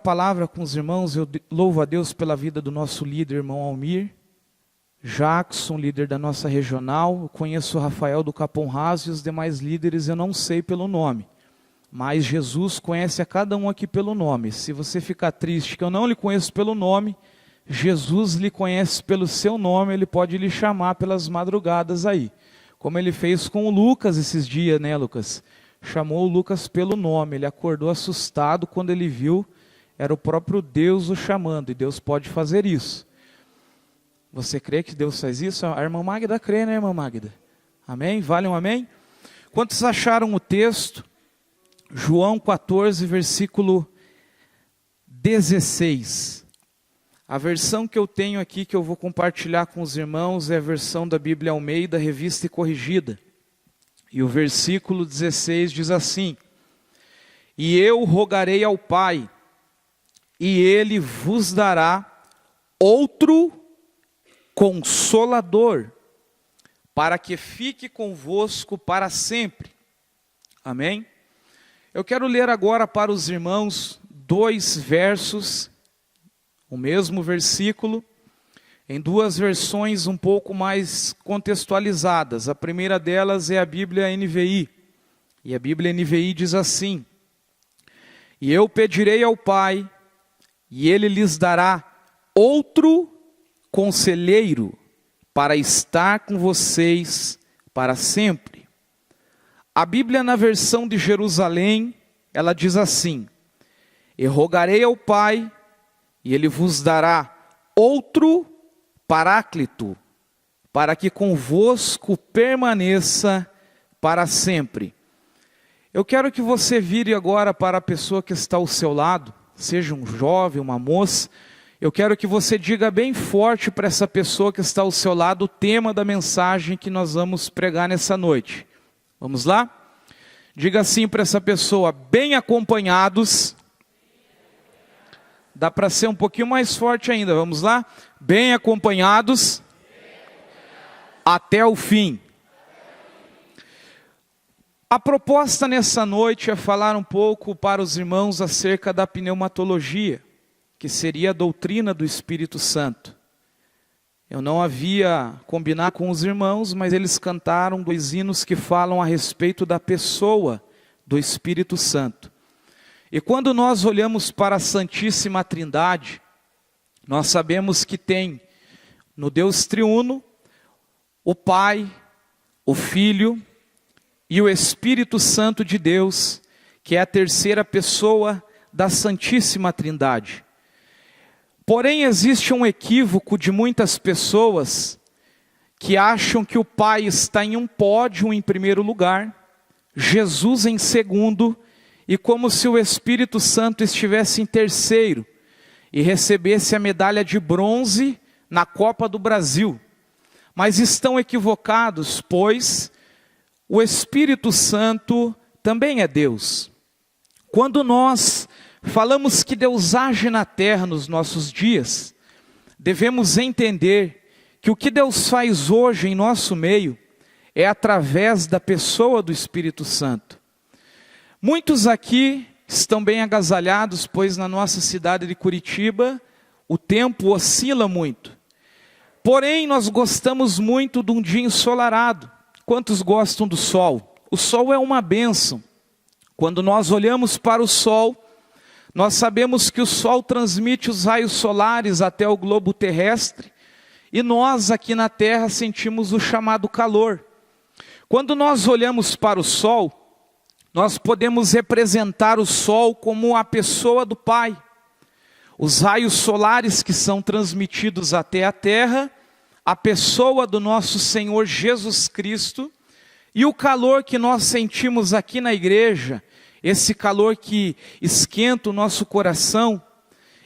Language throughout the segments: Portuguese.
palavra com os irmãos, eu louvo a Deus pela vida do nosso líder, irmão Almir Jackson, líder da nossa regional. Eu conheço o Rafael do Capão Raso e os demais líderes eu não sei pelo nome, mas Jesus conhece a cada um aqui pelo nome. Se você ficar triste que eu não lhe conheço pelo nome, Jesus lhe conhece pelo seu nome, Ele pode lhe chamar pelas madrugadas aí, como Ele fez com o Lucas esses dias, né, Lucas? Chamou o Lucas pelo nome, ele acordou assustado quando ele viu, era o próprio Deus o chamando, e Deus pode fazer isso. Você crê que Deus faz isso? A irmã Magda crê, né, irmã Magda? Amém? Vale um amém? Quantos acharam o texto? João 14, versículo 16. A versão que eu tenho aqui, que eu vou compartilhar com os irmãos, é a versão da Bíblia Almeida, revista e corrigida. E o versículo 16 diz assim: E eu rogarei ao Pai, e Ele vos dará outro Consolador, para que fique convosco para sempre. Amém? Eu quero ler agora para os irmãos 2 versos, o mesmo versículo, em 2 versões um pouco mais contextualizadas. A primeira delas é a Bíblia NVI. E a Bíblia NVI diz assim: E eu pedirei ao Pai, e Ele lhes dará outro Conselheiro, para estar com vocês para sempre. A Bíblia na versão de Jerusalém, ela diz assim: E rogarei ao Pai, e Ele vos dará outro Paráclito, para que convosco permaneça para sempre. Eu quero que você vire agora para a pessoa que está ao seu lado, seja um jovem, uma moça. Eu quero que você diga bem forte para essa pessoa que está ao seu lado o tema da mensagem que nós vamos pregar nessa noite. Vamos lá? Diga assim para essa pessoa: bem acompanhados. Dá para ser um pouquinho mais forte ainda, vamos lá? Bem acompanhados até o fim. A proposta nessa noite é falar um pouco para os irmãos acerca da pneumatologia, que seria a doutrina do Espírito Santo. Eu não havia combinado com os irmãos, mas eles cantaram 2 hinos que falam a respeito da pessoa do Espírito Santo. E quando nós olhamos para a Santíssima Trindade, nós sabemos que tem no Deus triuno, o Pai, o Filho e o Espírito Santo de Deus, que é a terceira pessoa da Santíssima Trindade. Porém, existe um equívoco de muitas pessoas que acham que o Pai está em um pódio em primeiro lugar, Jesus em segundo, e como se o Espírito Santo estivesse em terceiro e recebesse a medalha de bronze na Copa do Brasil. Mas estão equivocados, pois o Espírito Santo também é Deus. Quando nós falamos que Deus age na terra nos nossos dias, devemos entender que o que Deus faz hoje em nosso meio é através da pessoa do Espírito Santo. Muitos aqui estão bem agasalhados, pois na nossa cidade de Curitiba o tempo oscila muito. Porém, nós gostamos muito de um dia ensolarado. Quantos gostam do sol? O sol é uma bênção. Quando nós olhamos para o sol, nós sabemos que o sol transmite os raios solares até o globo terrestre, e nós aqui na terra sentimos o chamado calor. Quando nós olhamos para o sol, nós podemos representar o sol como a pessoa do Pai. Os raios solares que são transmitidos até a terra, a pessoa do nosso Senhor Jesus Cristo, e o calor que nós sentimos aqui na igreja, esse calor que esquenta o nosso coração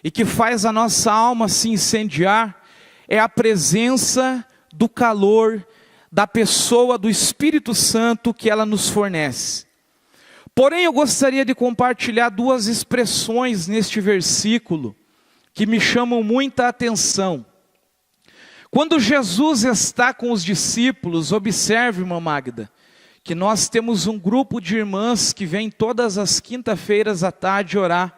e que faz a nossa alma se incendiar, é a presença do calor da pessoa do Espírito Santo que ela nos fornece. Porém, eu gostaria de compartilhar 2 expressões neste versículo que me chamam muita atenção. Quando Jesus está com os discípulos, observe, irmã Magda, que nós temos um grupo de irmãs que vem todas as quinta-feiras à tarde orar.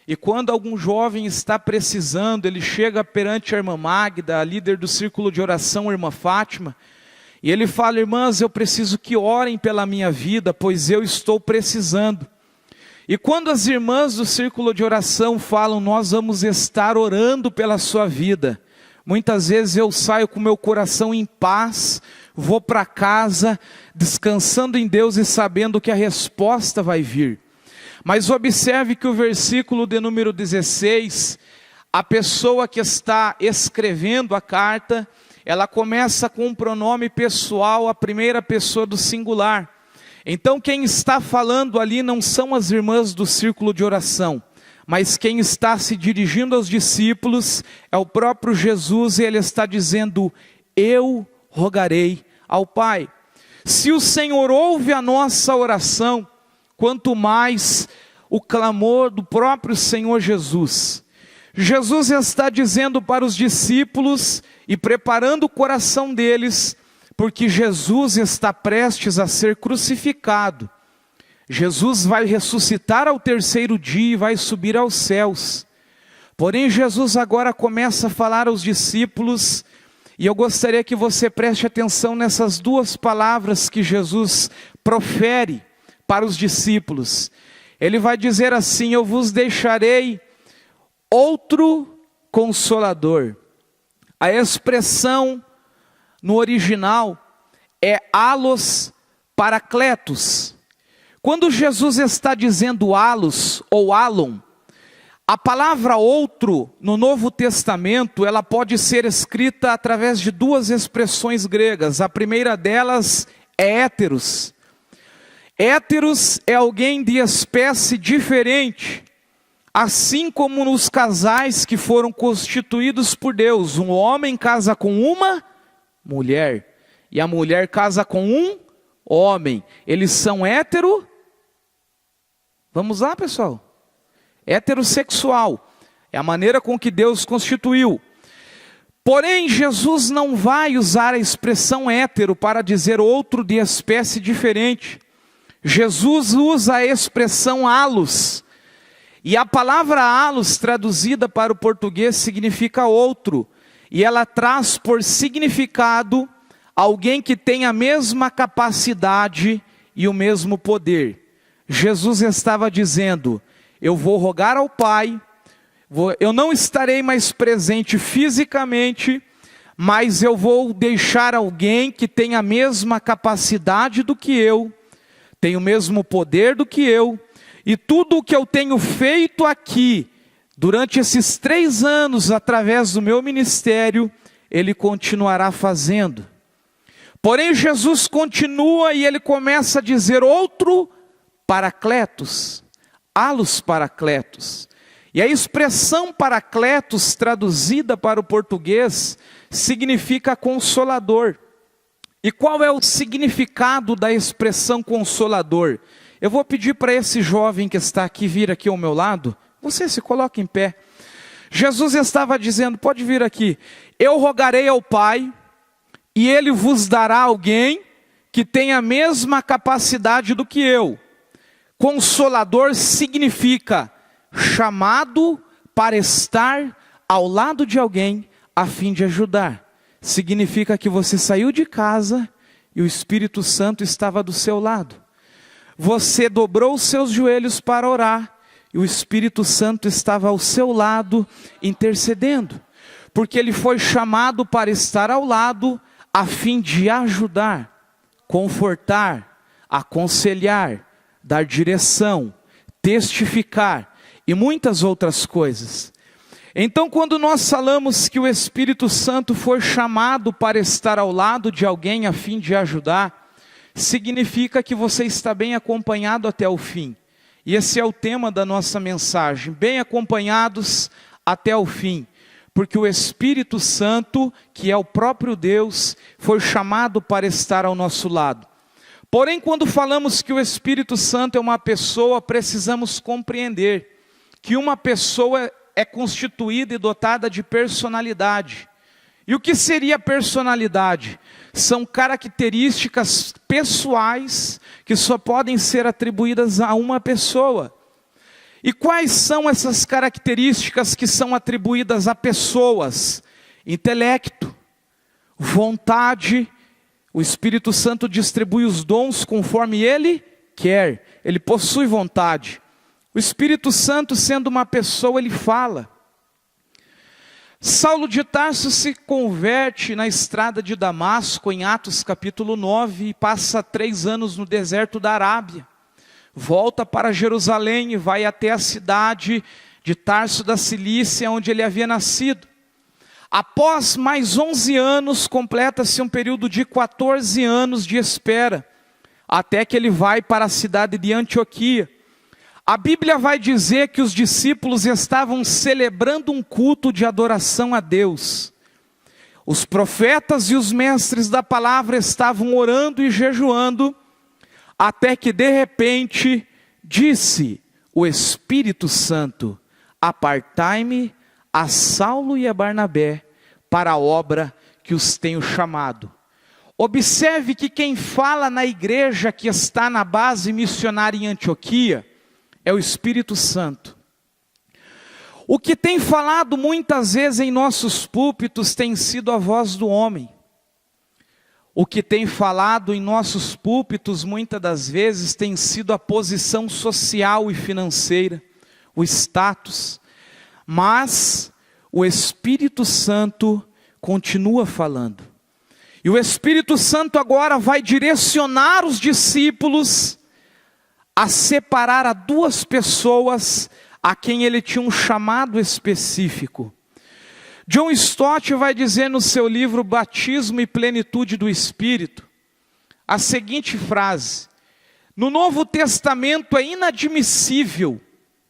E quando algum jovem está precisando, ele chega perante a irmã Magda, a líder do círculo de oração, a irmã Fátima, e ele fala: irmãs, eu preciso que orem pela minha vida, pois eu estou precisando. E quando as irmãs do círculo de oração falam: nós vamos estar orando pela sua vida, muitas vezes eu saio com meu coração em paz, vou para casa, descansando em Deus e sabendo que a resposta vai vir. Mas observe que o versículo de número 16, a pessoa que está escrevendo a carta, ela começa com um pronome pessoal, a primeira pessoa do singular. Então quem está falando ali não são as irmãs do círculo de oração, mas quem está se dirigindo aos discípulos é o próprio Jesus, e ele está dizendo: eu rogarei ao Pai. Se o Senhor ouve a nossa oração, quanto mais o clamor do próprio Senhor Jesus. Jesus está dizendo para os discípulos e preparando o coração deles, porque Jesus está prestes a ser crucificado. Jesus vai ressuscitar ao terceiro dia e vai subir aos céus. Porém, Jesus agora começa a falar aos discípulos, e eu gostaria que você preste atenção nessas duas palavras que Jesus profere para os discípulos. Ele vai dizer assim: eu vos deixarei outro consolador. A expressão no original é allos paracletos. Quando Jesus está dizendo allos ou alon, a palavra outro no Novo Testamento, ela pode ser escrita através de duas expressões gregas. A primeira delas é héteros. Héteros é alguém de espécie diferente, assim como nos casais que foram constituídos por Deus. Um homem casa com uma mulher, e a mulher casa com um homem. Eles são hétero. Vamos lá, pessoal. Heterossexual. É a maneira com que Deus constituiu. Porém, Jesus não vai usar a expressão hétero para dizer outro de espécie diferente. Jesus usa a expressão allos. E a palavra allos, traduzida para o português, significa outro. E ela traz por significado alguém que tem a mesma capacidade e o mesmo poder. Jesus estava dizendo: eu vou rogar ao Pai, eu não estarei mais presente fisicamente, mas eu vou deixar alguém que tem a mesma capacidade do que eu, tem o mesmo poder do que eu, e tudo o que eu tenho feito aqui, durante esses 3 anos, através do meu ministério, Ele continuará fazendo. Porém, Jesus continua e Ele começa a dizer outro paracletos, allos paracletos. E a expressão paracletos, traduzida para o português, significa consolador. E qual é o significado da expressão consolador? Eu vou pedir para esse jovem que está aqui vir aqui ao meu lado. Você se coloca em pé. Jesus estava dizendo: pode vir aqui. Eu rogarei ao Pai, e Ele vos dará alguém que tenha a mesma capacidade do que eu. Consolador significa chamado para estar ao lado de alguém a fim de ajudar. Significa que você saiu de casa e o Espírito Santo estava do seu lado. Você dobrou os seus joelhos para orar e o Espírito Santo estava ao seu lado intercedendo. Porque ele foi chamado para estar ao lado a fim de ajudar, confortar, aconselhar, dar direção, testificar e muitas outras coisas. Então, quando nós falamos que o Espírito Santo foi chamado para estar ao lado de alguém a fim de ajudar, significa que você está bem acompanhado até o fim. E esse é o tema da nossa mensagem: bem acompanhados até o fim. Porque o Espírito Santo, que é o próprio Deus, foi chamado para estar ao nosso lado. Porém, quando falamos que o Espírito Santo é uma pessoa, precisamos compreender que uma pessoa é constituída e dotada de personalidade. E o que seria personalidade? São características pessoais que só podem ser atribuídas a uma pessoa. E quais são essas características que são atribuídas a pessoas? Intelecto, vontade. O Espírito Santo distribui os dons conforme Ele quer. Ele possui vontade. O Espírito Santo, sendo uma pessoa, Ele fala. Saulo de Tarso se converte na estrada de Damasco, em Atos capítulo 9, e passa 3 anos no deserto da Arábia. Volta para Jerusalém e vai até a cidade de Tarso da Cilícia, onde ele havia nascido. Após mais 11 anos, completa-se um período de 14 anos de espera, até que ele vai para a cidade de Antioquia. A Bíblia vai dizer que os discípulos estavam celebrando um culto de adoração a Deus. Os profetas e os mestres da palavra estavam orando e jejuando, até que de repente disse o Espírito Santo: apartai-me a Saulo e a Barnabé para a obra que os tenho chamado. Observe que quem fala na igreja que está na base missionária em Antioquia é o Espírito Santo. O que tem falado muitas vezes em nossos púlpitos tem sido a voz do homem. O que tem falado em nossos púlpitos muitas das vezes tem sido a posição social e financeira, o status. Mas o Espírito Santo continua falando. E o Espírito Santo agora vai direcionar os discípulos a separar a 2 pessoas a quem ele tinha um chamado específico. John Stott vai dizer no seu livro Batismo e Plenitude do Espírito a seguinte frase: no Novo Testamento é inadmissível,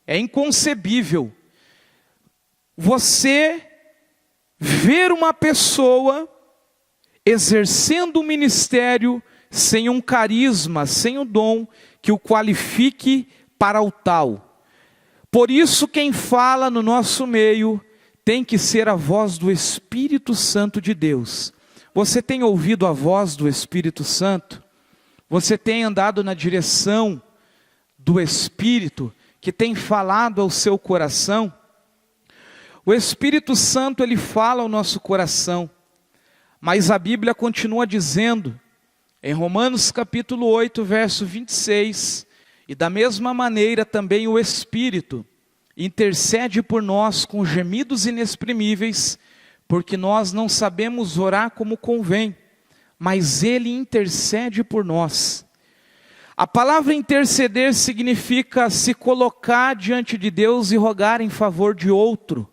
é inconcebível você ver uma pessoa exercendo um ministério sem um carisma, sem o dom que o qualifique para o tal. Por isso quem fala no nosso meio tem que ser a voz do Espírito Santo de Deus. Você tem ouvido a voz do Espírito Santo? Você tem andado na direção do Espírito que tem falado ao seu coração? O Espírito Santo, ele fala ao nosso coração, mas a Bíblia continua dizendo, em Romanos capítulo 8, verso 26, e da mesma maneira também o Espírito intercede por nós com gemidos inexprimíveis, porque nós não sabemos orar como convém, mas Ele intercede por nós. A palavra interceder significa se colocar diante de Deus e rogar em favor de outro.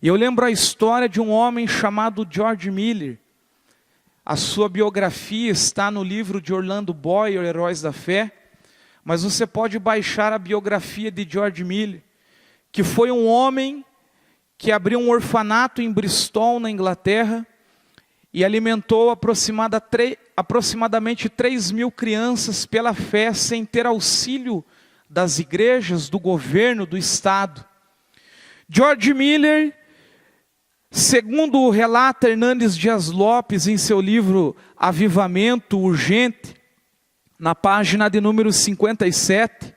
E eu lembro a história de um homem chamado George Miller. A sua biografia está no livro de Orlando Boyer, Heróis da Fé, mas você pode baixar a biografia de George Miller, que foi um homem que abriu um orfanato em Bristol, na Inglaterra, e alimentou aproximadamente 3.000 crianças pela fé, sem ter auxílio das igrejas, do governo, do Estado. George Miller, segundo relata Hernandes Dias Lopes em seu livro Avivamento Urgente, na página de número 57,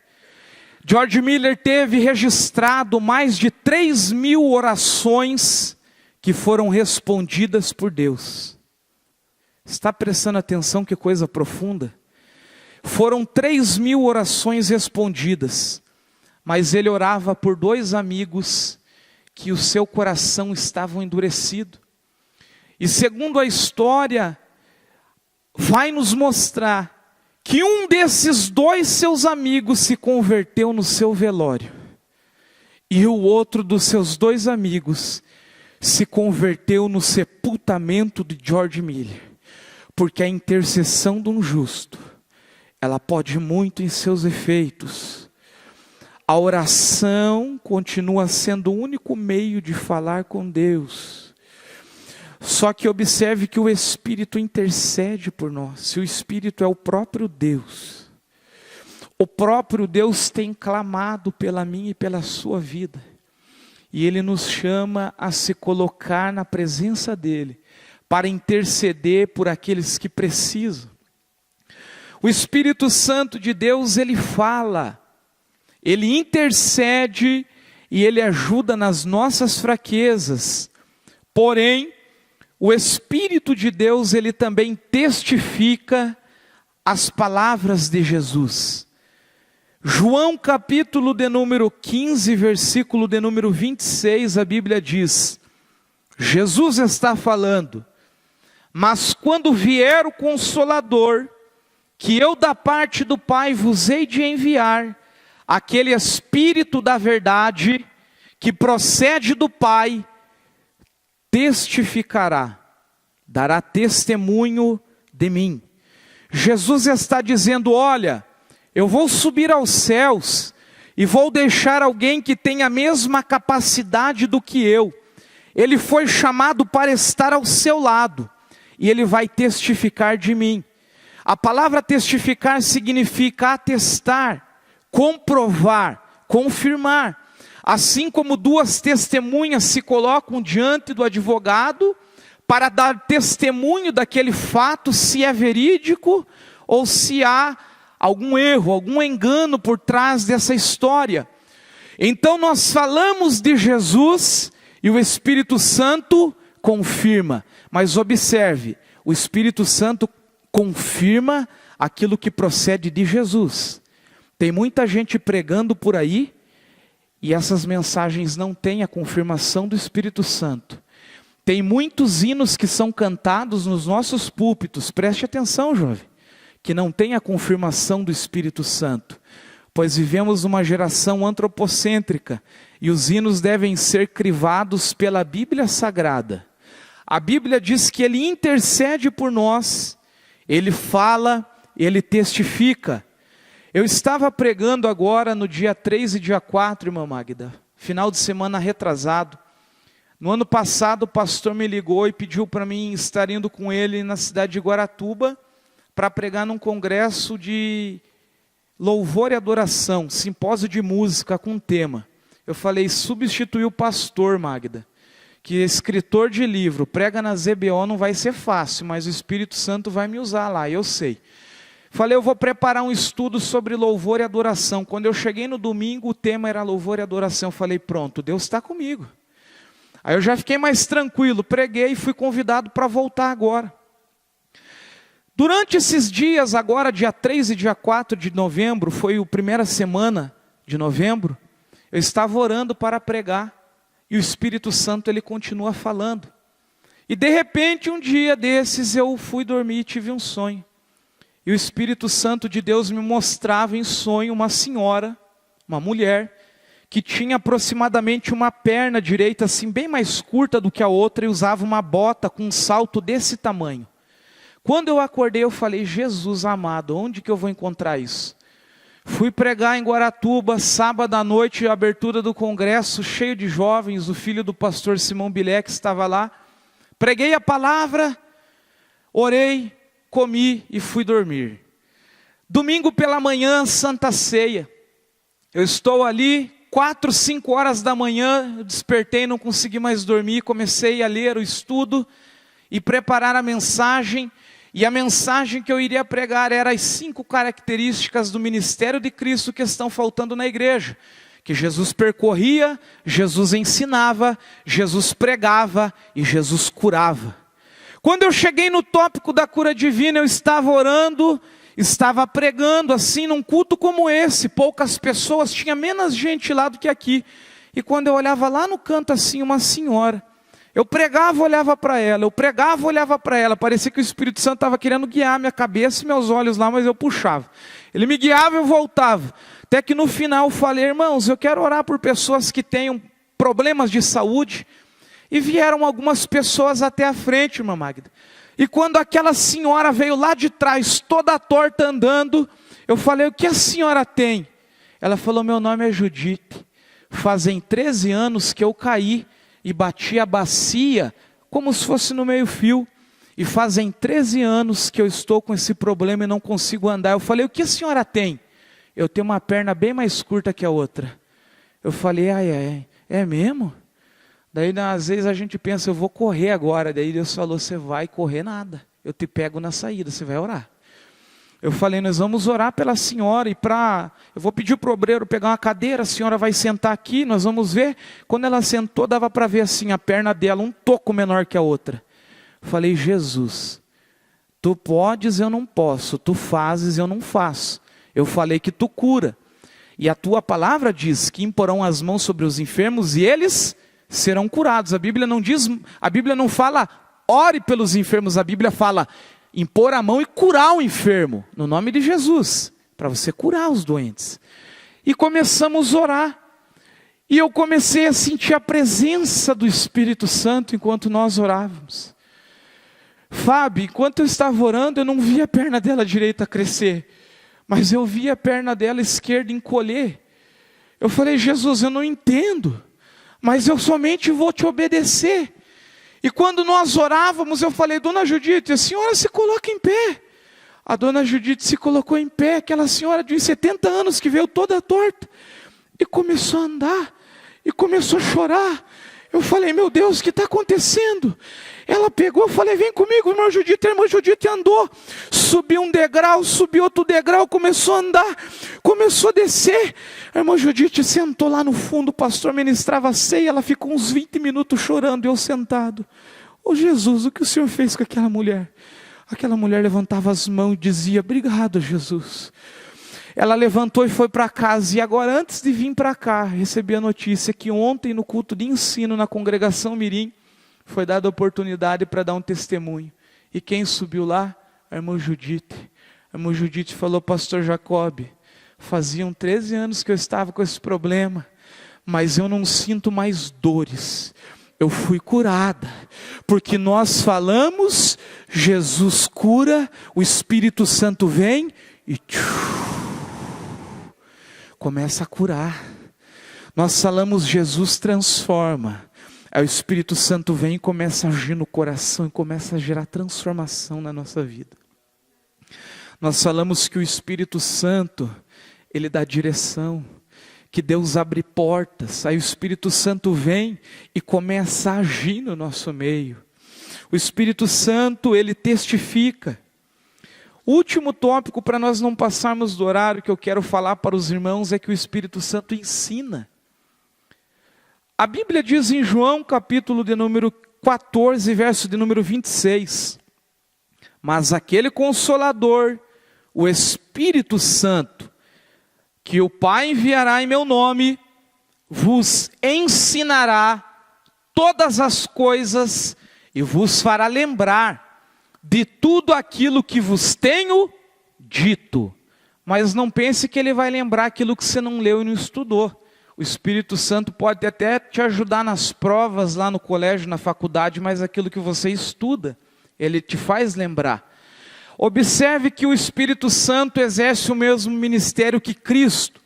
George Miller teve registrado mais de 3.000 orações que foram respondidas por Deus. Está prestando atenção que coisa profunda? Foram 3.000 orações respondidas, mas ele orava por 2 amigos que o seu coração estava endurecido. E segundo a história, vai nos mostrar que um desses 2 seus amigos se converteu no seu velório. E o outro dos seus 2 amigos se converteu no sepultamento de George Miller. Porque a intercessão de um justo, ela pode muito em seus efeitos. A oração continua sendo o único meio de falar com Deus. Só que observe que o Espírito intercede por nós. Se o Espírito é o próprio Deus, o próprio Deus tem clamado pela minha e pela sua vida. E Ele nos chama a se colocar na presença dEle, para interceder por aqueles que precisam. O Espírito Santo de Deus, Ele fala. Ele intercede e Ele ajuda nas nossas fraquezas. Porém, o Espírito de Deus, Ele também testifica as palavras de Jesus. João capítulo de número 15, versículo de número 26, a Bíblia diz, Jesus está falando, mas quando vier o Consolador, que eu da parte do Pai vos hei de enviar, aquele Espírito da verdade, que procede do Pai, testificará, dará testemunho de mim. Jesus está dizendo, olha, eu vou subir aos céus e vou deixar alguém que tem a mesma capacidade do que eu. Ele foi chamado para estar ao seu lado e ele vai testificar de mim. A palavra testificar significa atestar, comprovar, confirmar. Assim como duas testemunhas se colocam diante do advogado para dar testemunho daquele fato, se é verídico ou se há algum erro, algum engano por trás dessa história. Então nós falamos de Jesus e o Espírito Santo confirma. Mas observe, o Espírito Santo confirma aquilo que procede de Jesus. Tem muita gente pregando por aí e essas mensagens não têm a confirmação do Espírito Santo. Tem muitos hinos que são cantados nos nossos púlpitos, preste atenção, jovem, que não tem a confirmação do Espírito Santo, pois vivemos uma geração antropocêntrica e os hinos devem ser crivados pela Bíblia Sagrada. A Bíblia diz que Ele intercede por nós, Ele fala, Ele testifica. Eu estava pregando agora no dia 3 e dia 4, irmã Magda, final de semana retrasado. No ano passado o pastor me ligou e pediu para mim estar indo com ele na cidade de Guaratuba, para pregar num congresso de louvor e adoração, simpósio de música com tema. Eu falei, substituir o pastor, Magda, que escritor de livro, prega na ZBO não vai ser fácil, mas o Espírito Santo vai me usar lá, eu sei. Falei, eu vou preparar um estudo sobre louvor e adoração. Quando eu cheguei no domingo, o tema era louvor e adoração. Eu falei, pronto, Deus está comigo. Aí eu já fiquei mais tranquilo, preguei e fui convidado para voltar agora. Durante esses dias, agora dia 3 e dia 4 de novembro, foi a primeira semana de novembro, eu estava orando para pregar, e o Espírito Santo ele continua falando. E de repente, um dia desses, eu fui dormir e tive um sonho. E o Espírito Santo de Deus me mostrava em sonho uma senhora, uma mulher, que tinha aproximadamente uma perna direita, assim, bem mais curta do que a outra, e usava uma bota com um salto desse tamanho. Quando eu acordei, eu falei, Jesus amado, onde que eu vou encontrar isso? Fui pregar em Guaratuba, sábado à noite, a abertura do congresso, cheio de jovens, o filho do pastor Simão Bilek estava lá. Preguei a palavra, orei, comi e fui dormir. Domingo pela manhã, Santa Ceia. Eu estou ali, 4, 5 horas da manhã, eu despertei, não consegui mais dormir, comecei a ler o estudo e preparar a mensagem. E a mensagem que eu iria pregar era as 5 características do ministério de Cristo que estão faltando na igreja. Que Jesus percorria, Jesus ensinava, Jesus pregava e Jesus curava. Quando eu cheguei no tópico da cura divina, eu estava orando, estava pregando assim num culto como esse. Poucas pessoas, tinha menos gente lá do que aqui. E quando eu olhava lá no canto assim, uma senhora. Eu pregava, olhava para ela, eu pregava, olhava para ela, parecia que o Espírito Santo estava querendo guiar minha cabeça e meus olhos lá, mas eu puxava. Ele me guiava e eu voltava. Até que no final eu falei, irmãos, eu quero orar por pessoas que tenham problemas de saúde. E vieram algumas pessoas até a frente, irmã Magda. E quando aquela senhora veio lá de trás, toda torta andando, eu falei, o que a senhora tem? Ela falou, meu nome é Judite, fazem 13 anos que eu caí, e bati a bacia como se fosse no meio fio. E fazem 13 anos que eu estou com esse problema e não consigo andar. Eu falei, o que a senhora tem? Eu tenho uma perna bem mais curta que a outra. Eu falei, é mesmo? Daí às vezes a gente pensa, eu vou correr agora. Daí Deus falou, você vai correr nada. Eu te pego na saída, você vai orar. Eu falei, nós vamos orar pela senhora eu vou pedir para o obreiro pegar uma cadeira, a senhora vai sentar aqui, nós vamos ver. Quando ela sentou, dava para ver assim a perna dela, um toco menor que a outra. Eu falei, Jesus, tu podes, eu não posso, tu fazes, eu não faço. Eu falei que tu cura. E a tua palavra diz que imporão as mãos sobre os enfermos e eles serão curados. A Bíblia não fala, ore pelos enfermos, a Bíblia fala, impor a mão e curar o enfermo, no nome de Jesus, para você curar os doentes. E começamos a orar, e eu comecei a sentir a presença do Espírito Santo enquanto nós orávamos. Fábio, enquanto eu estava orando, eu não via a perna dela direita crescer, mas eu via a perna dela esquerda encolher. Eu falei, Jesus, eu não entendo, mas eu somente vou te obedecer. E quando nós orávamos, eu falei, Dona Judite, a senhora se coloca em pé. A Dona Judite se colocou em pé, aquela senhora de 70 anos que veio toda torta, e começou a andar, e começou a chorar. Eu falei, meu Deus, o que está acontecendo? Ela pegou, eu falei, vem comigo, irmã Judite. A irmã Judite andou, subiu um degrau, subiu outro degrau, começou a andar, começou a descer. A irmã Judite sentou lá no fundo, o pastor ministrava a ceia, ela ficou uns 20 minutos chorando, eu sentado. Ô Jesus, o que o Senhor fez com aquela mulher? Aquela mulher levantava as mãos e dizia, obrigado Jesus. Ela levantou e foi para casa, e agora antes de vir para cá, recebi a notícia que ontem no culto de ensino na congregação Mirim, foi dada a oportunidade para dar um testemunho. E quem subiu lá? A irmã Judite. A irmã Judite falou, pastor Jacob, faziam 13 anos que eu estava com esse problema, mas eu não sinto mais dores. Eu fui curada, porque nós falamos, Jesus cura, o Espírito Santo vem e começa a curar. Nós falamos, Jesus transforma. Aí o Espírito Santo vem e começa a agir no coração e começa a gerar transformação na nossa vida. Nós falamos que o Espírito Santo, ele dá direção, que Deus abre portas. Aí o Espírito Santo vem e começa a agir no nosso meio. O Espírito Santo, ele testifica. O último tópico, para nós não passarmos do horário, que eu quero falar para os irmãos, é que o Espírito Santo ensina. A Bíblia diz em João, capítulo de número 14, verso de número 26. Mas aquele Consolador, o Espírito Santo, que o Pai enviará em meu nome, vos ensinará todas as coisas e vos fará lembrar de tudo aquilo que vos tenho dito. Mas não pense que ele vai lembrar aquilo que você não leu e não estudou. O Espírito Santo pode até te ajudar nas provas lá no colégio, na faculdade, mas aquilo que você estuda, ele te faz lembrar. Observe que o Espírito Santo exerce o mesmo ministério que Cristo,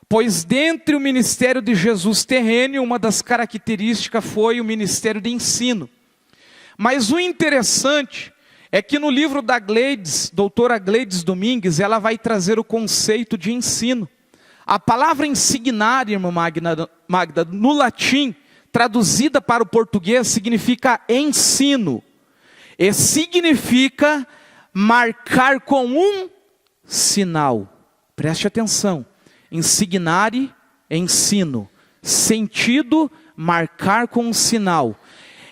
pois dentre o ministério de Jesus terreno, uma das características foi o ministério de ensino. Mas o interessante é que no livro da Gleides, doutora Gleides Domingues, ela vai trazer o conceito de ensino. A palavra ensinar, irmã Magda, no latim, traduzida para o português, significa ensino. E significa marcar com um sinal. Preste atenção. Ensignare, ensino. Sentido, marcar com um sinal.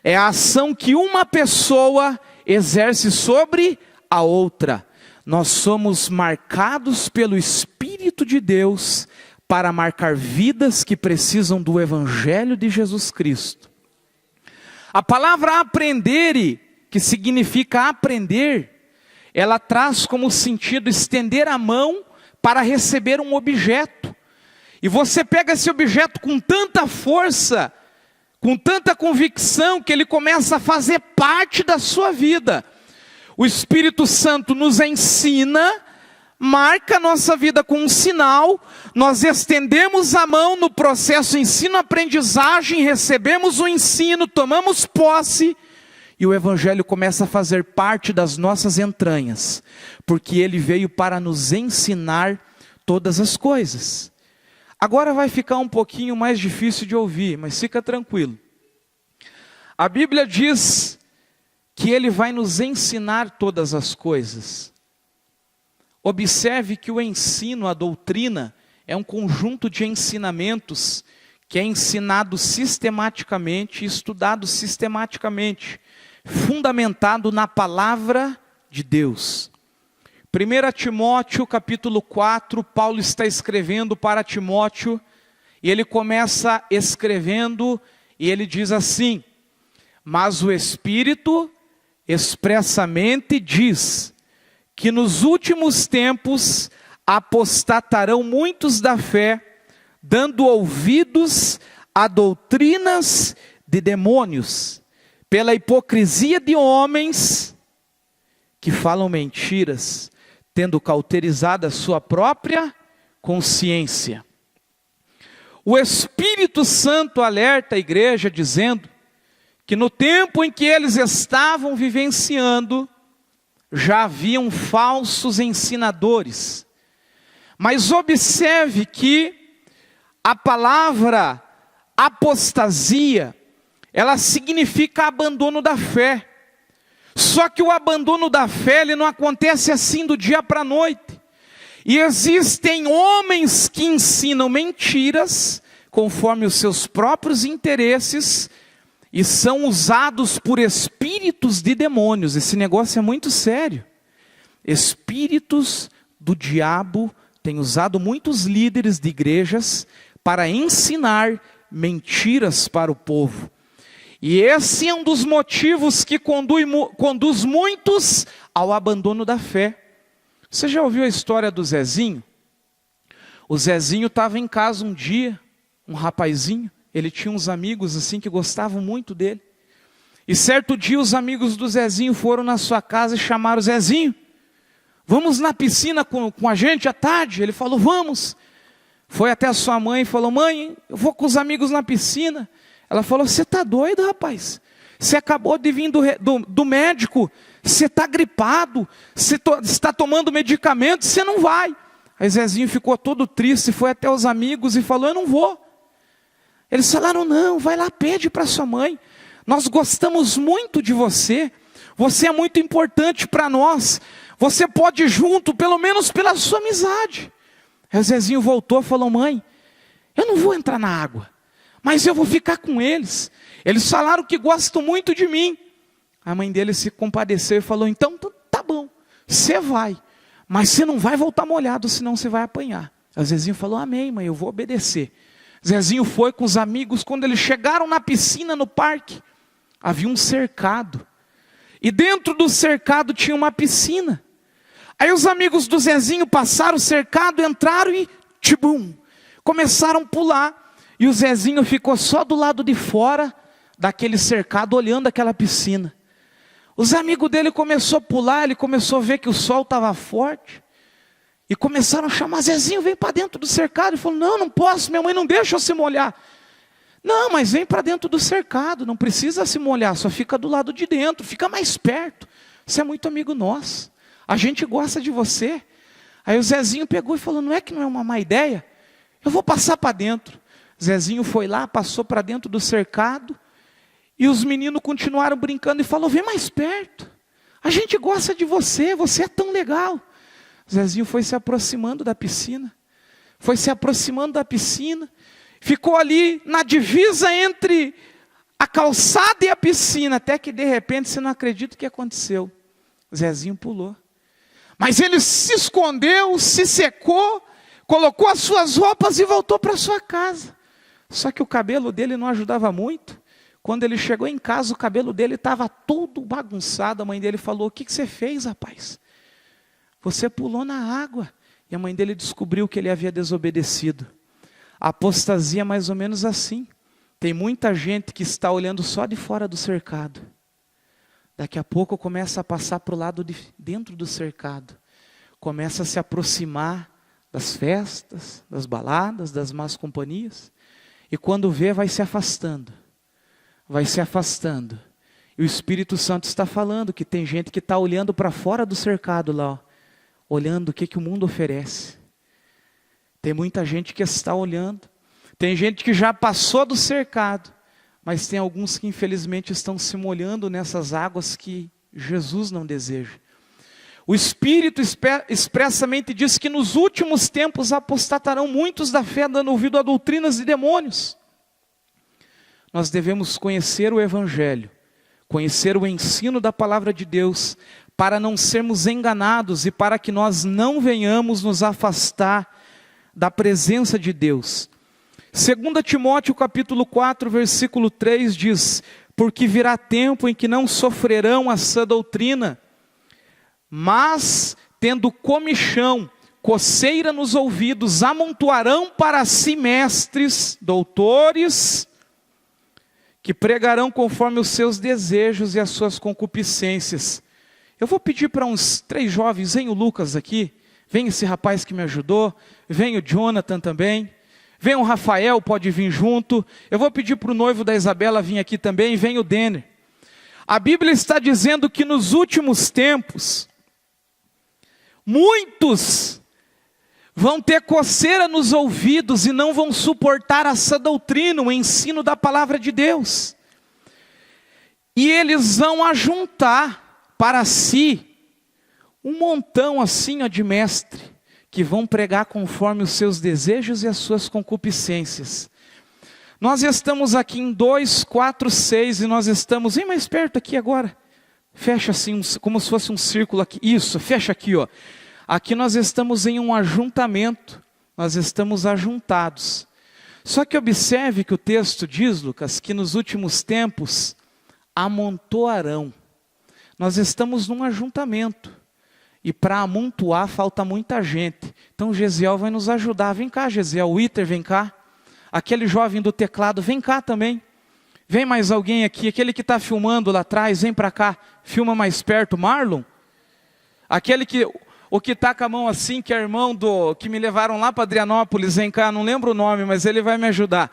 É a ação que uma pessoa exerce sobre a outra. Nós somos marcados pelo Espírito de Deus para marcar vidas que precisam do Evangelho de Jesus Cristo. A palavra aprendere, que significa aprender, ela traz como sentido estender a mão para receber um objeto. E você pega esse objeto com tanta força, com tanta convicção, que ele começa a fazer parte da sua vida. O Espírito Santo nos ensina, marca a nossa vida com um sinal, nós estendemos a mão no processo ensino-aprendizagem, recebemos o ensino, tomamos posse, e o Evangelho começa a fazer parte das nossas entranhas, porque ele veio para nos ensinar todas as coisas. Agora vai ficar um pouquinho mais difícil de ouvir, mas fica tranquilo. A Bíblia diz que ele vai nos ensinar todas as coisas. Observe que o ensino, a doutrina, é um conjunto de ensinamentos que é ensinado sistematicamente, estudado sistematicamente, fundamentado na palavra de Deus. 1 Timóteo capítulo 4, Paulo está escrevendo para Timóteo, e ele começa escrevendo, e ele diz assim: mas o Espírito expressamente diz que nos últimos tempos apostatarão muitos da fé, dando ouvidos a doutrinas de demônios, pela hipocrisia de homens que falam mentiras, tendo cauterizado a sua própria consciência. O Espírito Santo alerta a igreja dizendo que no tempo em que eles estavam vivenciando, já haviam falsos ensinadores. Mas observe que a palavra apostasia, ela significa abandono da fé. Só que o abandono da fé, ele não acontece assim do dia para a noite. E existem homens que ensinam mentiras, conforme os seus próprios interesses, e são usados por espíritos de demônios. Esse negócio é muito sério. Espíritos do diabo têm usado muitos líderes de igrejas para ensinar mentiras para o povo. E esse é um dos motivos que conduz muitos ao abandono da fé. Você já ouviu a história do Zezinho? O Zezinho estava em casa um dia, um rapazinho, ele tinha uns amigos assim que gostavam muito dele. E certo dia os amigos do Zezinho foram na sua casa e chamaram o Zezinho: vamos na piscina com a gente à tarde? Ele falou: vamos. Foi até a sua mãe e falou: mãe, eu vou com os amigos na piscina. Ela falou: você está doido, rapaz? Você acabou de vir do médico, você está gripado, você está tomando medicamento, você não vai. Aí Zezinho ficou todo triste, foi até os amigos e falou: eu não vou. Eles falaram: não, vai lá, pede para sua mãe. Nós gostamos muito de você. Você é muito importante para nós. Você pode ir junto, pelo menos pela sua amizade. Aí o Zezinho voltou e falou: mãe, eu não vou entrar na água, mas eu vou ficar com eles. Eles falaram que gostam muito de mim. A mãe dele se compadeceu e falou: então tá bom, você vai, mas você não vai voltar molhado, senão você vai apanhar. Aí o Zezinho falou: amém, mãe, eu vou obedecer. Zezinho foi com os amigos. Quando eles chegaram na piscina, no parque, havia um cercado. E dentro do cercado tinha uma piscina. Aí os amigos do Zezinho passaram o cercado, entraram e tibum, começaram a pular. E o Zezinho ficou só do lado de fora daquele cercado, olhando aquela piscina. Os amigos dele começaram a pular, ele começou a ver que o sol estava forte. E começaram a chamar: Zezinho, vem para dentro do cercado. Ele falou: não, não posso, minha mãe não deixa eu se molhar. Não, mas vem para dentro do cercado, não precisa se molhar, só fica do lado de dentro, fica mais perto. Você é muito amigo nosso, a gente gosta de você. Aí o Zezinho pegou e falou: não é que não é uma má ideia? Eu vou passar para dentro. Zezinho foi lá, passou para dentro do cercado, e os meninos continuaram brincando e falou: vem mais perto, a gente gosta de você, você é tão legal. Zezinho foi se aproximando da piscina, ficou ali na divisa entre a calçada e a piscina, até que de repente, você não acredita o que aconteceu. Zezinho pulou, mas ele se escondeu, se secou, colocou as suas roupas e voltou para sua casa. Só que o cabelo dele não ajudava muito. Quando ele chegou em casa, o cabelo dele estava todo bagunçado. A mãe dele falou: o que você fez, rapaz? Você pulou na água. E a mãe dele descobriu que ele havia desobedecido. A apostasia é mais ou menos assim. Tem muita gente que está olhando só de fora do cercado. Daqui a pouco começa a passar para o lado de dentro do cercado. Começa a se aproximar das festas, das baladas, das más companhias. E quando vê, vai se afastando. Vai se afastando. E o Espírito Santo está falando que tem gente que está olhando para fora do cercado lá, ó, olhando o que o mundo oferece. Tem muita gente que está olhando. Tem gente que já passou do cercado. Mas tem alguns que infelizmente estão se molhando nessas águas que Jesus não deseja. O Espírito expressamente diz que nos últimos tempos apostatarão muitos da fé, dando ouvido a doutrinas de demônios. Nós devemos conhecer o Evangelho, conhecer o ensino da palavra de Deus, para não sermos enganados e para que nós não venhamos nos afastar da presença de Deus. 2 Timóteo capítulo 4, versículo 3 diz: porque virá tempo em que não sofrerão a sã doutrina, mas, tendo comichão, coceira nos ouvidos, amontoarão para si mestres, doutores, que pregarão conforme os seus desejos e as suas concupiscências. Eu vou pedir para uns 3 jovens, vem o Lucas aqui, vem esse rapaz que me ajudou, vem o Jonathan também, vem o Rafael, pode vir junto. Eu vou pedir para o noivo da Isabela vir aqui também, vem o Denner. A Bíblia está dizendo que nos últimos tempos, muitos vão ter coceira nos ouvidos e não vão suportar essa doutrina, o ensino da palavra de Deus. E eles vão ajuntar para si um montão assim de mestre, que vão pregar conforme os seus desejos e as suas concupiscências. Nós estamos aqui em 2, 4, 6 e nós estamos, vem mais perto aqui agora, fecha assim, como se fosse um círculo aqui, isso, fecha aqui ó. Aqui nós estamos em um ajuntamento, nós estamos ajuntados. Só que observe que o texto diz, Lucas, que nos últimos tempos amontoarão. Nós estamos num ajuntamento. E para amontoar falta muita gente. Então o Gesiel vai nos ajudar. Vem cá, Gesiel, o Iter, vem cá. Aquele jovem do teclado, vem cá também. Vem mais alguém aqui. Aquele que está filmando lá atrás, vem para cá. Filma mais perto, Marlon. Aquele que... O que está com a mão assim, que é irmão que me levaram lá para Adrianópolis, vem cá, não lembro o nome, mas ele vai me ajudar.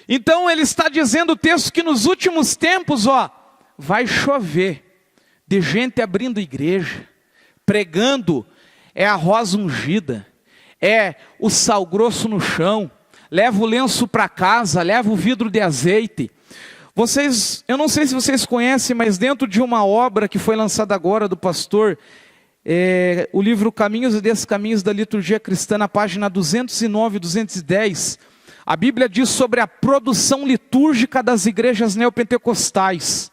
Então ele está dizendo o texto que nos últimos tempos, vai chover de gente abrindo igreja, pregando, é a rosa ungida, é o sal grosso no chão, leva o lenço para casa, leva o vidro de azeite. Eu não sei se vocês conhecem, mas dentro de uma obra que foi lançada agora do pastor, o livro Caminhos e Descaminhos da Liturgia Cristã, na página 209 e 210, a Bíblia diz sobre a produção litúrgica das igrejas neopentecostais.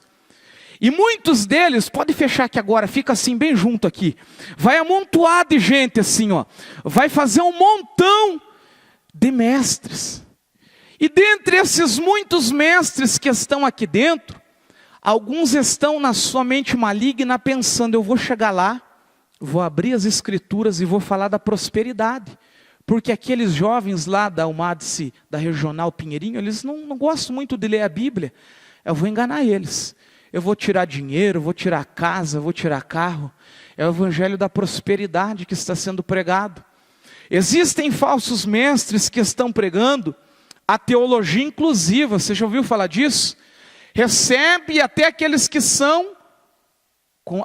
E muitos deles, pode fechar aqui agora, fica assim bem junto aqui, vai amontoar de gente assim, vai fazer um montão de mestres. E dentre esses muitos mestres que estão aqui dentro, alguns estão na sua mente maligna pensando, eu vou chegar lá, vou abrir as escrituras e vou falar da prosperidade. Porque aqueles jovens lá da UMADSE, da Regional Pinheirinho, eles não gostam muito de ler a Bíblia. Eu vou enganar eles. Eu vou tirar dinheiro, vou tirar casa, vou tirar carro. É o evangelho da prosperidade que está sendo pregado. Existem falsos mestres que estão pregando a teologia inclusiva. Você já ouviu falar disso? Recebe até aqueles que são,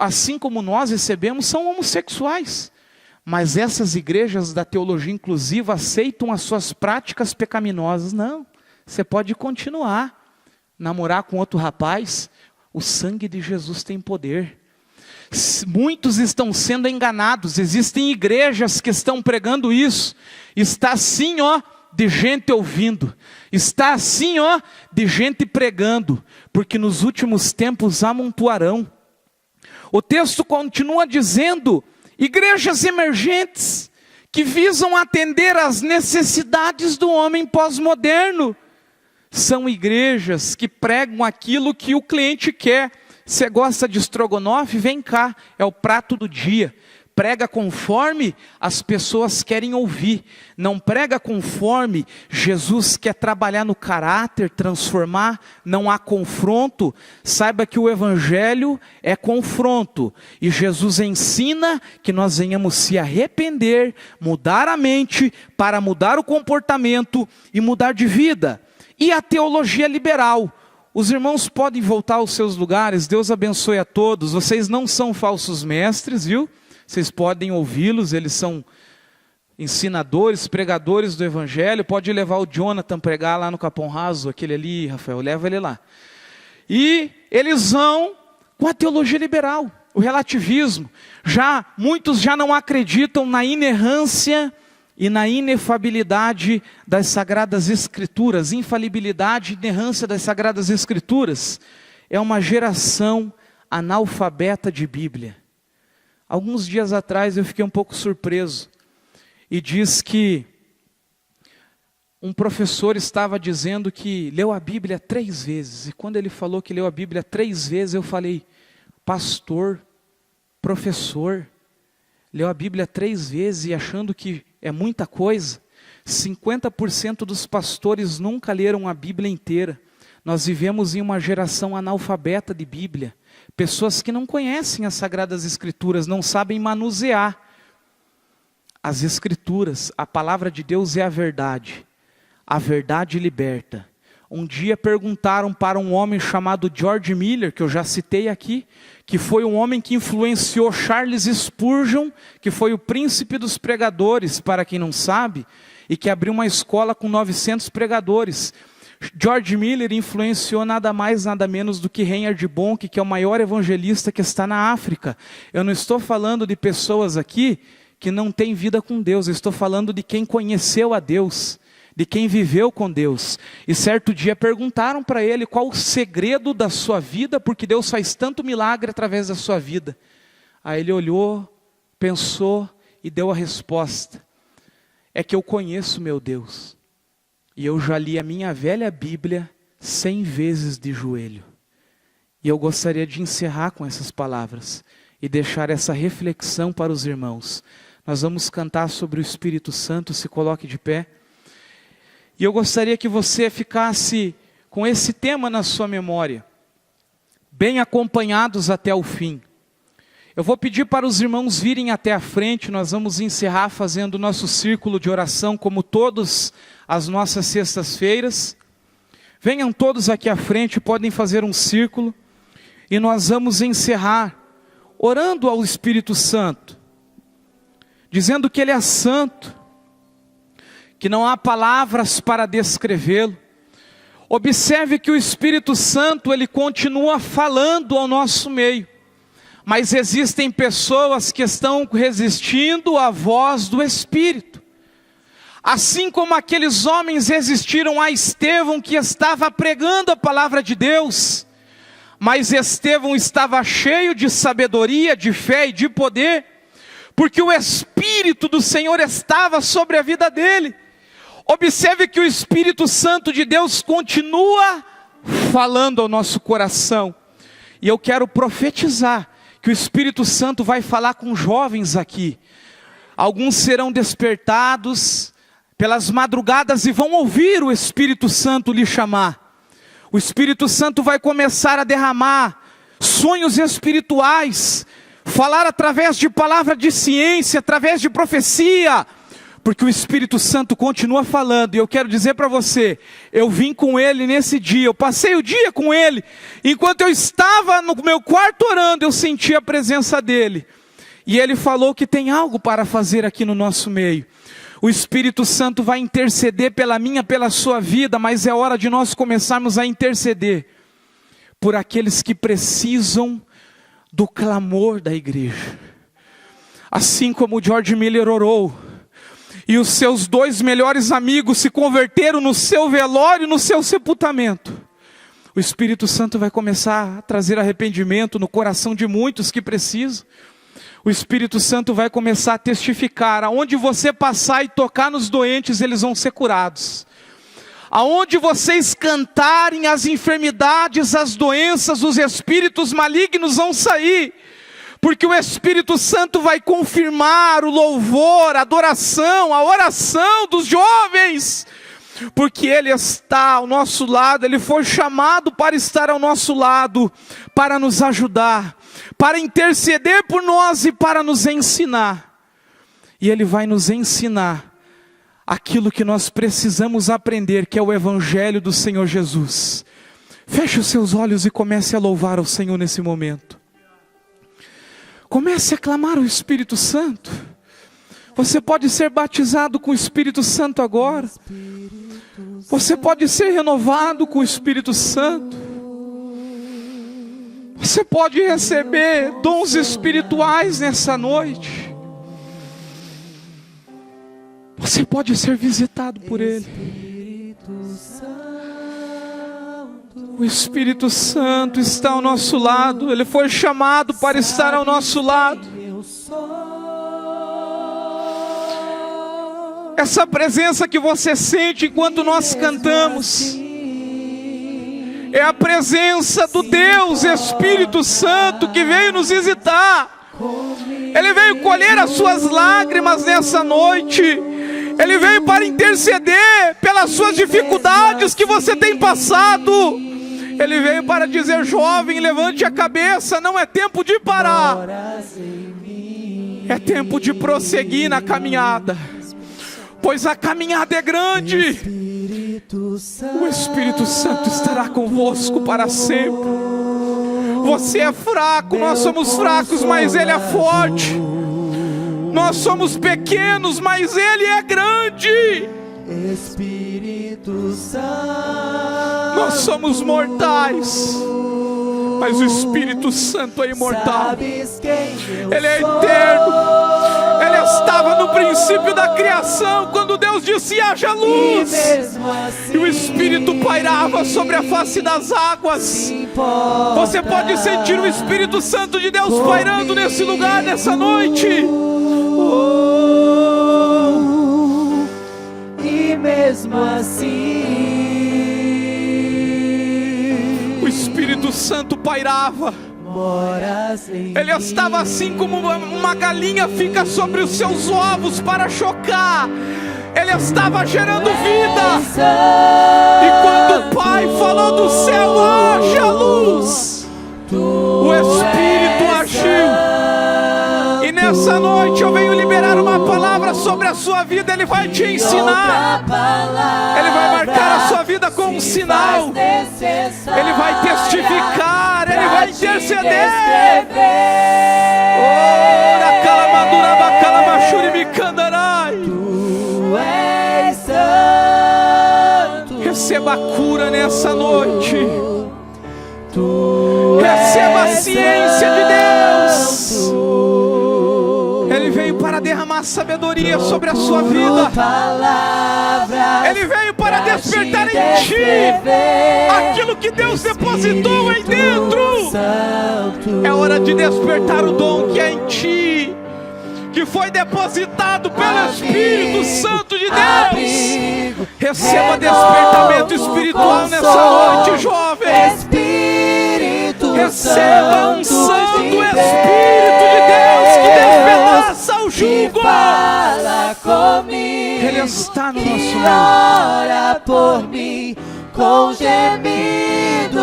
assim como nós recebemos, são homossexuais. Mas essas igrejas da teologia inclusiva aceitam as suas práticas pecaminosas. Não, você pode continuar, namorar com outro rapaz. O sangue de Jesus tem poder. Muitos estão sendo enganados. Existem igrejas que estão pregando isso. Está assim, de gente ouvindo. Está assim, de gente pregando. Porque nos últimos tempos amontoarão. O texto continua dizendo, igrejas emergentes que visam atender às necessidades do homem pós-moderno. São igrejas que pregam aquilo que o cliente quer. Você gosta de estrogonofe? Vem cá, é o prato do dia. Prega conforme as pessoas querem ouvir. Não prega conforme Jesus quer trabalhar no caráter, transformar. Não há confronto. Saiba que o evangelho é confronto. E Jesus ensina que nós venhamos se arrepender, mudar a mente, para mudar o comportamento e mudar de vida. E a teologia liberal. Os irmãos podem voltar aos seus lugares. Deus abençoe a todos. Vocês não são falsos mestres, viu? Vocês podem ouvi-los, eles são ensinadores, pregadores do evangelho. Pode levar o Jonathan pregar lá no Capão Raso, aquele ali, Rafael, leva ele lá. E eles vão com a teologia liberal. o relativismo. Muitos já não acreditam na inerrância e na inefabilidade das Sagradas Escrituras. Infalibilidade e inerrância das Sagradas Escrituras. É uma geração analfabeta de Bíblia. Alguns dias atrás eu fiquei um pouco surpreso. E diz que um professor estava dizendo que leu a Bíblia 3 vezes. E quando ele falou que leu a Bíblia 3 vezes, eu falei, pastor, professor, leu a Bíblia 3 vezes e achando que é muita coisa. 50% dos pastores nunca leram a Bíblia inteira. Nós vivemos em uma geração analfabeta de Bíblia. Pessoas que não conhecem as Sagradas Escrituras, não sabem manusear as Escrituras. A palavra de Deus é a verdade. A verdade liberta. Um dia perguntaram para um homem chamado George Miller, que eu já citei aqui, que foi um homem que influenciou Charles Spurgeon, que foi o príncipe dos pregadores, para quem não sabe, e que abriu uma escola com 900 pregadores. George Miller influenciou nada mais, nada menos do que Reinhard Bonnke, que é o maior evangelista que está na África. Eu não estou falando de pessoas aqui que não têm vida com Deus, eu estou falando de quem conheceu a Deus, de quem viveu com Deus. E certo dia perguntaram para ele qual o segredo da sua vida, porque Deus faz tanto milagre através da sua vida. Aí ele olhou, pensou e deu a resposta: é que eu conheço meu Deus, e eu já li a minha velha Bíblia 100 vezes de joelho. E eu gostaria de encerrar com essas palavras e deixar essa reflexão para os irmãos. Nós vamos cantar sobre o Espírito Santo, se coloque de pé. E eu gostaria que você ficasse com esse tema na sua memória, bem acompanhados até o fim. Eu vou pedir para os irmãos virem até a frente, nós vamos encerrar fazendo o nosso círculo de oração, como todas as nossas sextas-feiras. Venham todos aqui à frente, podem fazer um círculo, e nós vamos encerrar orando ao Espírito Santo, dizendo que Ele é santo, que não há palavras para descrevê-lo. Observe que o Espírito Santo, ele continua falando ao nosso meio, mas existem pessoas que estão resistindo à voz do Espírito. Assim como aqueles homens resistiram a Estevão, que estava pregando a palavra de Deus, mas Estevão estava cheio de sabedoria, de fé e de poder, porque o Espírito do Senhor estava sobre a vida dele. Observe que o Espírito Santo de Deus continua falando ao nosso coração. E eu quero profetizar que o Espírito Santo vai falar com jovens aqui. Alguns serão despertados pelas madrugadas e vão ouvir o Espírito Santo lhe chamar. O Espírito Santo vai começar a derramar sonhos espirituais, falar através de palavra de ciência, através de profecia, porque o Espírito Santo continua falando. E eu quero dizer para você, eu vim com Ele nesse dia, eu passei o dia com Ele, enquanto eu estava no meu quarto orando, eu senti a presença dEle, e Ele falou que tem algo para fazer aqui no nosso meio. O Espírito Santo vai interceder pela minha, pela sua vida, mas é hora de nós começarmos a interceder por aqueles que precisam do clamor da igreja. Assim como o George Miller orou, e os seus 2 melhores amigos se converteram no seu velório, no seu sepultamento, o Espírito Santo vai começar a trazer arrependimento no coração de muitos que precisam. O Espírito Santo vai começar a testificar: aonde você passar e tocar nos doentes, eles vão ser curados. Aonde vocês cantarem, as enfermidades, as doenças, os espíritos malignos vão sair. Porque o Espírito Santo vai confirmar o louvor, a adoração, a oração dos jovens. Porque Ele está ao nosso lado, Ele foi chamado para estar ao nosso lado, para nos ajudar, para interceder por nós e para nos ensinar. E Ele vai nos ensinar aquilo que nós precisamos aprender, que é o Evangelho do Senhor Jesus. Feche os seus olhos e comece a louvar ao Senhor nesse momento. Comece a clamar o Espírito Santo. Você pode ser batizado com o Espírito Santo agora. Você pode ser renovado com o Espírito Santo. Você pode receber dons espirituais nessa noite. Você pode ser visitado por Ele. O Espírito Santo está ao nosso lado. Ele foi chamado para estar ao nosso lado. Essa presença que você sente enquanto nós cantamos é a presença do Deus Espírito Santo que veio nos visitar. Ele veio colher as suas lágrimas nessa noite. Ele veio para interceder pelas suas dificuldades que você tem passado. Ele veio para dizer: jovem, levante a cabeça, não é tempo de parar. É tempo de prosseguir na caminhada, pois a caminhada é grande. O Espírito Santo estará convosco para sempre. Você é fraco, nós somos fracos, mas Ele é forte. Nós somos pequenos, mas Ele é grande. Espírito Santo, nós somos mortais, mas o Espírito Santo é imortal. Ele é eterno. Ele estava no princípio da criação, quando Deus disse: haja luz. E o Espírito pairava sobre a face das águas. Você pode sentir o Espírito Santo de Deus pairando nesse lugar, nessa noite. E mesmo assim, o Espírito Santo pairava. Ele estava assim como uma galinha fica sobre os seus ovos para chocar. Ele estava gerando vida. E quando o Pai falou do céu: haja luz, o Espírito agiu. E nessa noite eu venho liberar uma palavra sobre a sua vida. Ele vai te ensinar. Ele vai marcar a sua vida com um sinal. Ele vai testificar. Ele vai interceder. Ora, calamadura, bacalabachuri, micandarai. Tu és santo. Receba a cura nessa noite. Receba a ciência de Deus. Ele veio para derramar sabedoria sobre a sua vida. Ele veio para despertar em ti aquilo que Deus depositou aí dentro. É hora de despertar o dom que é em ti, que foi depositado pelo Espírito Santo de Deus. Receba despertamento espiritual nessa noite, jovem. Receba a unção do Espírito de Deus que despedaça o jugo. Ele está no nosso meio. Ora por mim com gemidos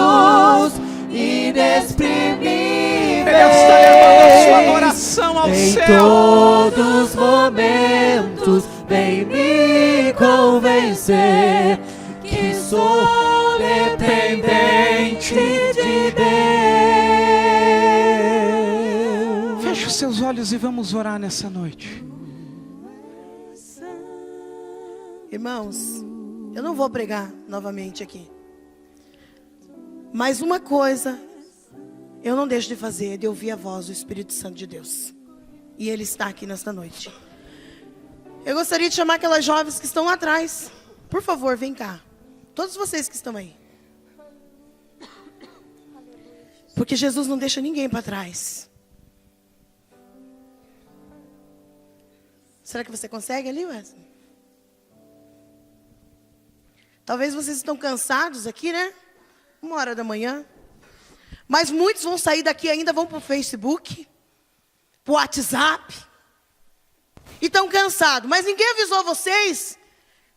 inexprimíveis. Ele está levando a sua adoração ao céu. Em todos os momentos vem me convencer que sou dependente de Deus. Feche os seus olhos e vamos orar nessa noite. Irmãos, eu não vou pregar novamente aqui, mas uma coisa eu não deixo de fazer, é de ouvir a voz do Espírito Santo de Deus. E Ele está aqui nesta noite. Eu gostaria de chamar aquelas jovens que estão lá atrás. Por favor, vem cá. Todos vocês que estão aí. Porque Jesus não deixa ninguém para trás. Será que você consegue ali, Wesley? Talvez vocês estão cansados aqui, né? 1h da manhã. Mas muitos vão sair daqui ainda, vão para o Facebook, para o WhatsApp. E estão cansados. Mas ninguém avisou vocês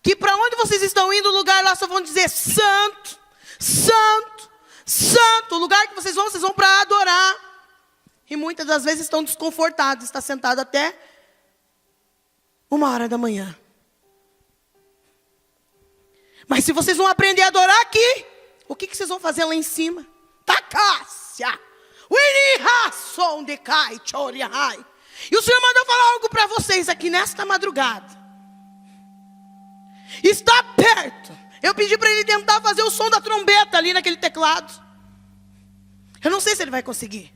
que para onde vocês estão indo, o lugar lá só vão dizer santo, santo, santo. O lugar que vocês vão para adorar. E muitas das vezes estão desconfortados. Está sentado até 1h da manhã. Mas se vocês vão aprender a adorar aqui, o que vocês vão fazer lá em cima? Tacácia! E o Senhor mandou falar algo para vocês aqui nesta madrugada. Está perto. Eu pedi para ele tentar fazer o som da trombeta ali naquele teclado. Eu não sei se ele vai conseguir.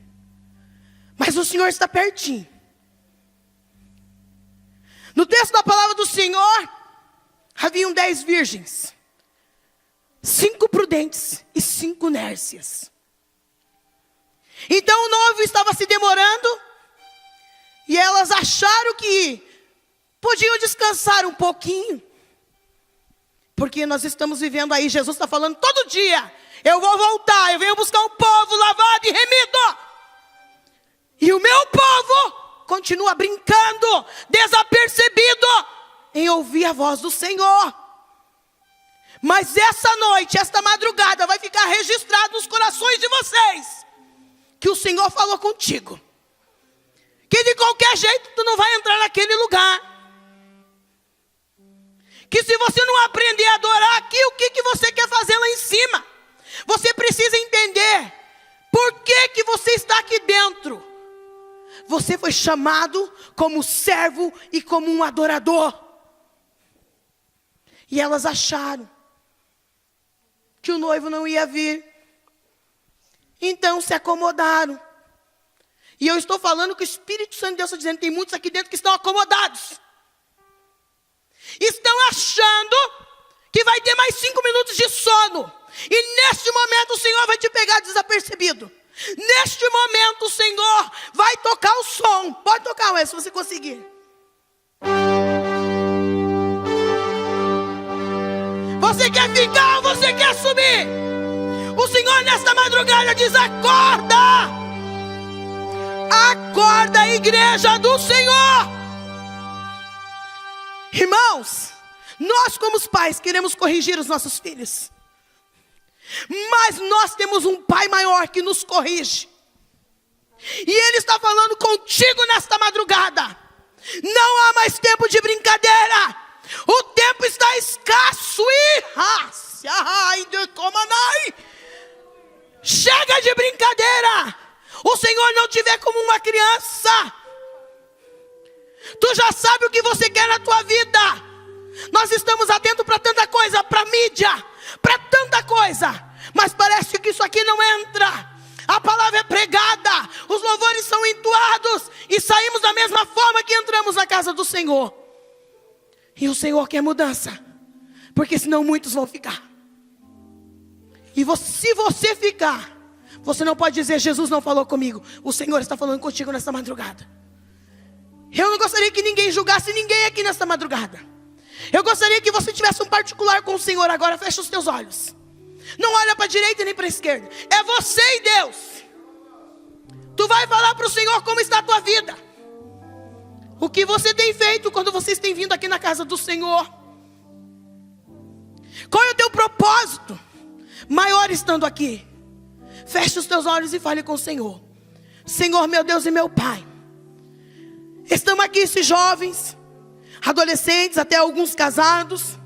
Mas o Senhor está pertinho. No texto da palavra do Senhor, haviam 10 virgens. 5 prudentes e 5 nércias. Então o noivo estava se demorando. E elas acharam que podiam descansar um pouquinho. Porque nós estamos vivendo aí, Jesus está falando todo dia: eu vou voltar, eu venho buscar um povo lavado e remido. E o meu povo continua brincando, desapercebido, em ouvir a voz do Senhor. Mas essa noite, esta madrugada, vai ficar registrado nos corações de vocês que o Senhor falou contigo. Que de qualquer jeito tu não vai entrar naquele lugar. Que se você não aprender a adorar aqui, o que você quer fazer lá em cima? Você precisa entender por que você está aqui dentro. Você foi chamado como servo e como um adorador. E elas acharam que o noivo não ia vir. Então se acomodaram. E eu estou falando que o Espírito Santo de Deus está dizendo: tem muitos aqui dentro que estão acomodados. Estão achando que vai ter mais 5 minutos de sono. E neste momento o Senhor vai te pegar desapercebido. Neste momento o Senhor vai tocar o som. Pode tocar, Wes, se você conseguir. Você quer ficar ou você quer subir? O Senhor nesta madrugada diz: acorda! Acorda, igreja do Senhor! Irmãos, nós como os pais queremos corrigir os nossos filhos. Mas nós temos um Pai maior que nos corrige. E Ele está falando contigo nesta madrugada. Não há mais tempo de brincadeira. O tempo está escasso. Chega de brincadeira. O Senhor não te vê como uma criança. Tu já sabe o que você quer na tua vida. Nós estamos atentos para tanta coisa, para mídia, para tanta coisa, mas parece que isso aqui não entra. A palavra é pregada, os louvores são entoados e saímos da mesma forma que entramos na casa do Senhor. E o Senhor quer mudança, porque senão muitos vão ficar. E se você ficar, você não pode dizer: Jesus não falou comigo. O Senhor está falando contigo nesta madrugada. Eu não gostaria que ninguém julgasse ninguém aqui nesta madrugada. Eu gostaria que você tivesse um particular com o Senhor agora. Fecha os teus olhos. Não olha para a direita nem para a esquerda. É você e Deus. Tu vai falar para o Senhor como está a tua vida. O que você tem feito quando vocês têm vindo aqui na casa do Senhor. Qual é o teu propósito maior estando aqui? Feche os teus olhos e fale com o Senhor. Senhor, meu Deus e meu Pai, estamos aqui esses jovens, adolescentes, até alguns casados.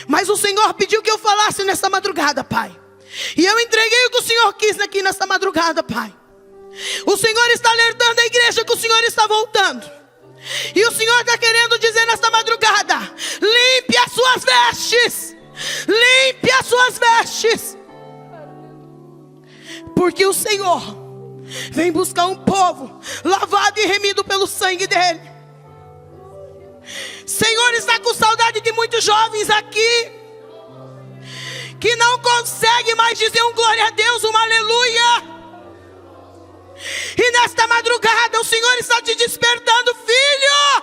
Mas o Senhor pediu que eu falasse nessa madrugada, Pai. E eu entreguei o que o Senhor quis aqui nessa madrugada, Pai. O Senhor está alertando a igreja que o Senhor está voltando. E o Senhor está querendo dizer nesta madrugada: limpe as suas vestes. Limpe as suas vestes. Porque o Senhor vem buscar um povo lavado e remido pelo sangue dele. Senhor está com saudade de muitos jovens aqui que não conseguem mais dizer um glória a Deus, um aleluia. E nesta madrugada o Senhor está te despertando, filho.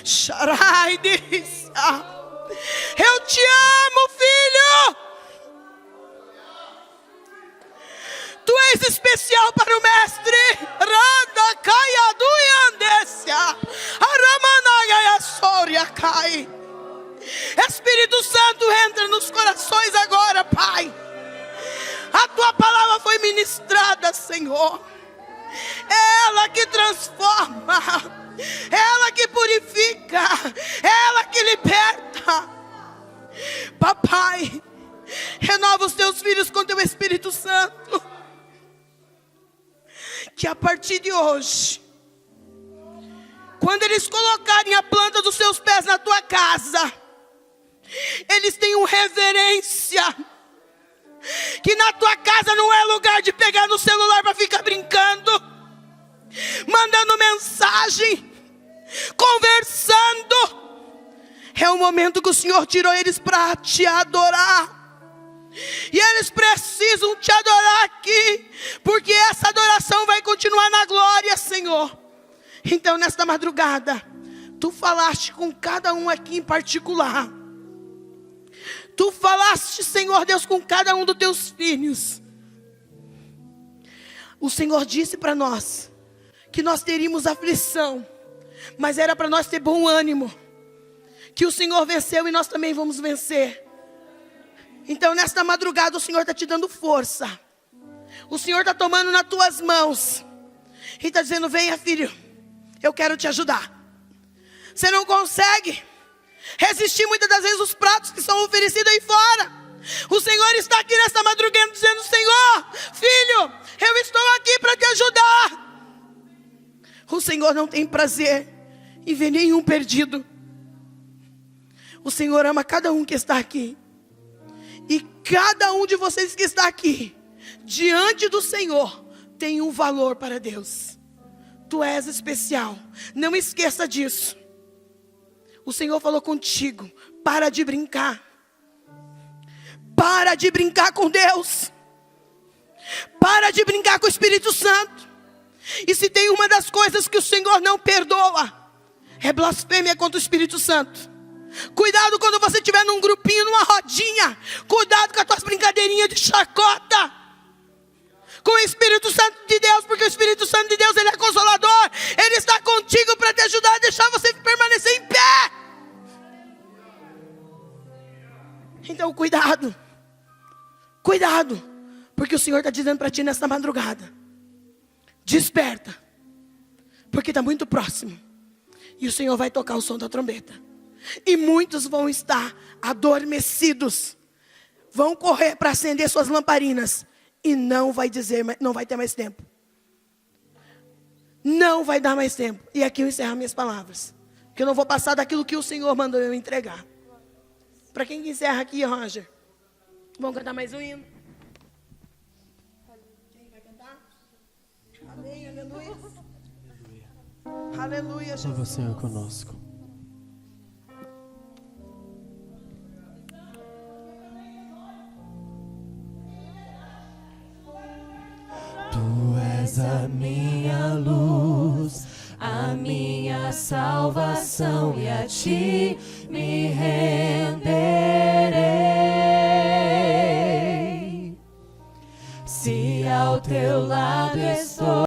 Sharai diz: eu te amo, filho. Tu és especial para o Mestre. Randa caia do Yandesia. Aramanaya soria cai. Espírito Santo, entra nos corações agora, Pai. A tua palavra foi ministrada, Senhor. É ela que transforma, é ela que purifica, é ela que liberta. Papai, renova os teus filhos com teu Espírito Santo. Que a partir de hoje, quando eles colocarem a planta dos seus pés na tua casa, eles tenham reverência. Que na tua casa não é lugar de pegar no celular para ficar brincando, mandando mensagem, conversando. É o momento que o Senhor tirou eles para te adorar. E eles precisam te adorar aqui, porque essa adoração vai continuar na glória, Senhor. Então nesta madrugada, tu falaste com cada um aqui em particular. Tu falaste, Senhor Deus, com cada um dos teus filhos. O Senhor disse para nós que nós teríamos aflição, mas era para nós ter bom ânimo, que o Senhor venceu e nós também vamos vencer. Então nesta madrugada o Senhor está te dando força. O Senhor está tomando nas tuas mãos e está dizendo: venha, filho, eu quero te ajudar. Você não consegue resistir muitas das vezes os pratos que são oferecidos aí fora. O Senhor está aqui nesta madrugada dizendo: Senhor, filho, eu estou aqui para te ajudar. O Senhor não tem prazer em ver nenhum perdido. O Senhor ama cada um que está aqui. E cada um de vocês que está aqui, diante do Senhor, tem um valor para Deus. Tu és especial, não esqueça disso. O Senhor falou contigo: para de brincar. Para de brincar com Deus. Para de brincar com o Espírito Santo. E se tem uma das coisas que o Senhor não perdoa, é blasfêmia contra o Espírito Santo. Cuidado quando você estiver num grupinho, numa rodinha. Cuidado com as tuas brincadeirinhas de chacota com o Espírito Santo de Deus, porque o Espírito Santo de Deus, ele é consolador. Ele está contigo para te ajudar a deixar você permanecer em pé. Então cuidado, cuidado, porque o Senhor está dizendo para ti nesta madrugada: desperta, porque está muito próximo. E o Senhor vai tocar o som da trombeta. E muitos vão estar adormecidos, vão correr para acender suas lamparinas, e não vai ter mais tempo. Não vai dar mais tempo. E aqui eu encerro minhas palavras, porque eu não vou passar daquilo que o Senhor mandou eu entregar. Para quem que encerra aqui, Roger? Vamos cantar mais um hino? Quem vai cantar? Amém, aleluia. Aleluia, Jesus. Salve o Senhor conosco. Tu és a minha luz, a minha salvação, e a ti me renderei. Se ao teu lado estou,